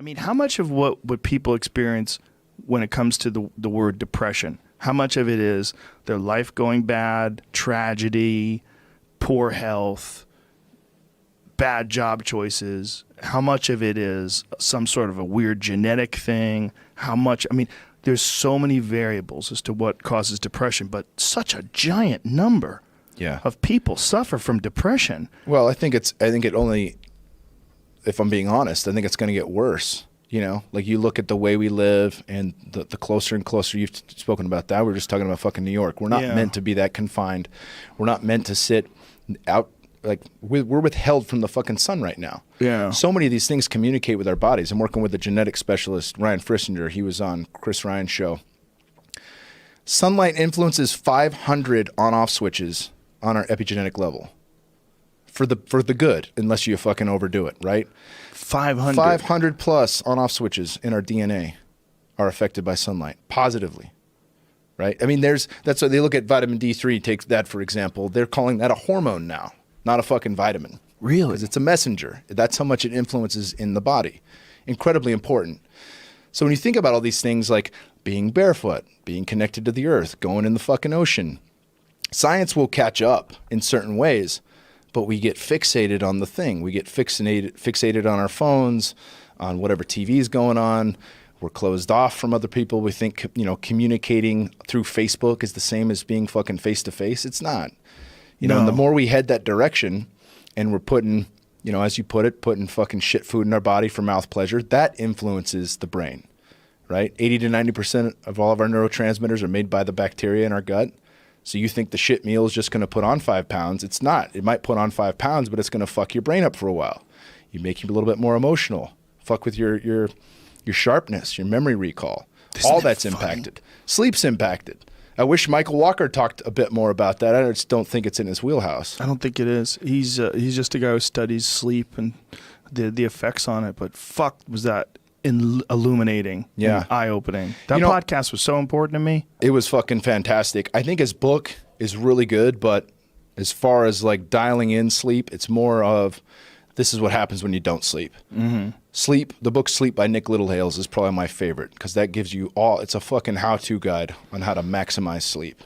I mean, how much of what people experience when it comes to the word depression, how much of it is their life going bad, tragedy, poor health, bad job choices? How much of it is some sort of a weird genetic thing? How much, I mean, there's so many variables as to what causes depression, but such a giant number of people suffer from depression. Well, I think it only, if I'm being honest, I think it's going to get worse. You know, like you look at the way we live and the closer and closer, you've spoken about that. We're just talking about fucking New York. We're not meant to be that confined. We're not meant to sit out. Like we're withheld from the fucking sun right now. Yeah. So many of these things communicate with our bodies. I'm working with a genetic specialist, Ryan Frissinger. He was on Chris Ryan's show. Sunlight influences 500 on-off switches on our epigenetic level. For the good, unless you fucking overdo it, right? 500. 500 plus on-off switches in our DNA are affected by sunlight positively, right? I mean, that's why they look at vitamin D3. Take that for example. They're calling that a hormone now, not a fucking vitamin. Really? Because it's a messenger. That's how much it influences in the body. Incredibly important. So when you think about all these things like being barefoot, being connected to the earth, going in the fucking ocean, science will catch up in certain ways. But we get fixated on the thing. We get fixated on our phones, on whatever TV is going on. We're closed off from other people. We think, communicating through Facebook is the same as being fucking face to face. It's not. And the more we head that direction and we're putting, as you put it, putting fucking shit food in our body for mouth pleasure, that influences the brain, right? 80 to 90% of all of our neurotransmitters are made by the bacteria in our gut. So you think the shit meal is just going to put on 5 pounds. It's not. It might put on 5 pounds, but it's going to fuck your brain up for a while. You make you a little bit more emotional. Fuck with your sharpness, your memory recall. All that's impacted. Sleep's impacted. I wish Michael Walker talked a bit more about that. I just don't think it's in his wheelhouse. I don't think it is. He's just a guy who studies sleep and the effects on it. But fuck, was that illuminating, and eye-opening. That podcast was so important to me. It was fucking fantastic. I think his book is really good, but as far as like dialing in sleep, it's more of this is what happens when you don't sleep. Mm-hmm. Sleep, the book Sleep by Nick Littlehales is probably my favorite because that gives you it's a fucking how-to guide on how to maximize sleep.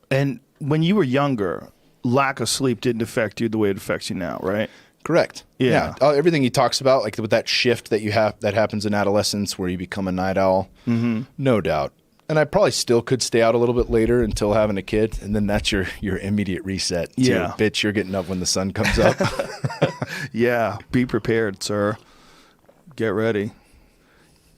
And when you were younger, lack of sleep didn't affect you the way it affects you now, right? Correct. Yeah. Everything he talks about, like with that shift that you have, that happens in adolescence where you become a night owl, no doubt. And I probably still could stay out a little bit later until having a kid, and then that's your immediate reset. Yeah. Bitch, you're getting up when the sun comes up. Yeah. Be prepared, sir. Get ready.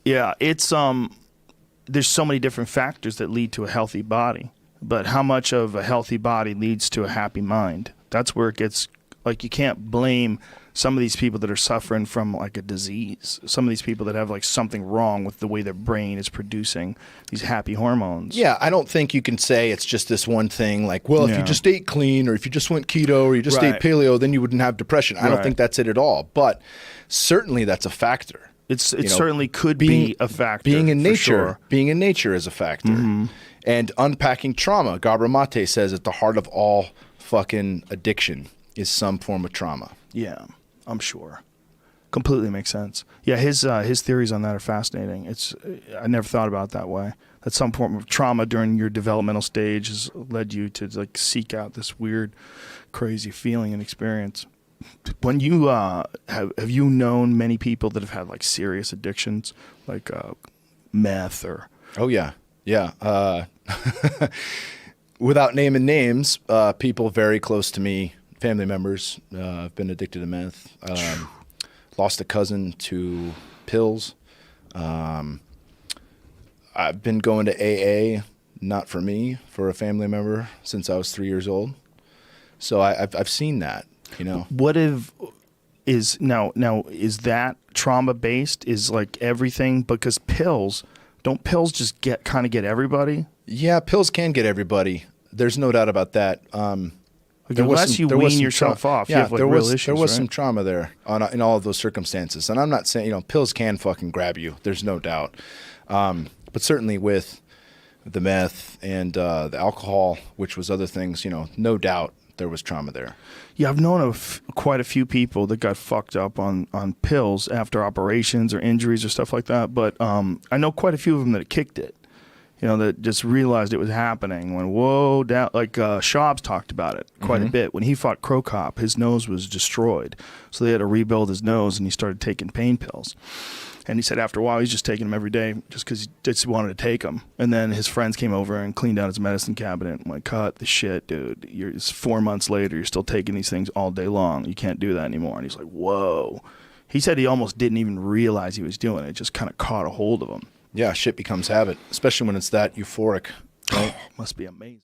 Yeah. It's there's so many different factors that lead to a healthy body, but how much of a healthy body leads to a happy mind? That's where it gets. Like, you can't blame some of these people that are suffering from, like, a disease. Some of these people that have, like, something wrong with the way their brain is producing these happy hormones. Yeah, I don't think you can say it's just this one thing. Like, well, if you just ate clean or if you just went keto or you just ate paleo, then you wouldn't have depression. I don't think that's it at all. But certainly that's a factor. It certainly could be a factor. Being in nature, sure. Being in nature is a factor. Mm-hmm. And unpacking trauma. Gabor Mate says at the heart of all fucking addiction is some form of trauma. Yeah, I'm sure. Completely makes sense. Yeah, his theories on that are fascinating. I never thought about it that way. That some form of trauma during your developmental stage has led you to like seek out this weird, crazy feeling and experience. When you have you known many people that have had like serious addictions, like meth or? Oh yeah. Without naming names, people very close to me. Family members have been addicted to meth. Lost a cousin to pills. I've been going to AA, not for me, for a family member since I was 3 years old. So I've seen that, What is that trauma based? Is like everything because don't pills just get everybody? Yeah, pills can get everybody. There's no doubt about that. Unless you wean yourself off, you have like real issues, there was right? some trauma there in all of those circumstances. And I'm not saying, pills can fucking grab you. There's no doubt. But certainly with the meth and the alcohol, which was other things, no doubt there was trauma there. Yeah, I've known of quite a few people that got fucked up on pills after operations or injuries or stuff like that. But I know quite a few of them that kicked it. You know, that just realized it was happening. When whoa, down, like Schaub's talked about it quite a bit. When he fought Crow Cop, his nose was destroyed, so they had to rebuild his nose, and he started taking pain pills. And he said after a while, he's just taking them every day just because he just wanted to take them. And then his friends came over and cleaned out his medicine cabinet. I'm like, cut the shit, dude. It's 4 months later. You're still taking these things all day long. You can't do that anymore. And he's like, whoa. He said he almost didn't even realize he was doing it. It just kind of caught a hold of him. Yeah, shit becomes habit, especially when it's that euphoric. Right? Must be amazing.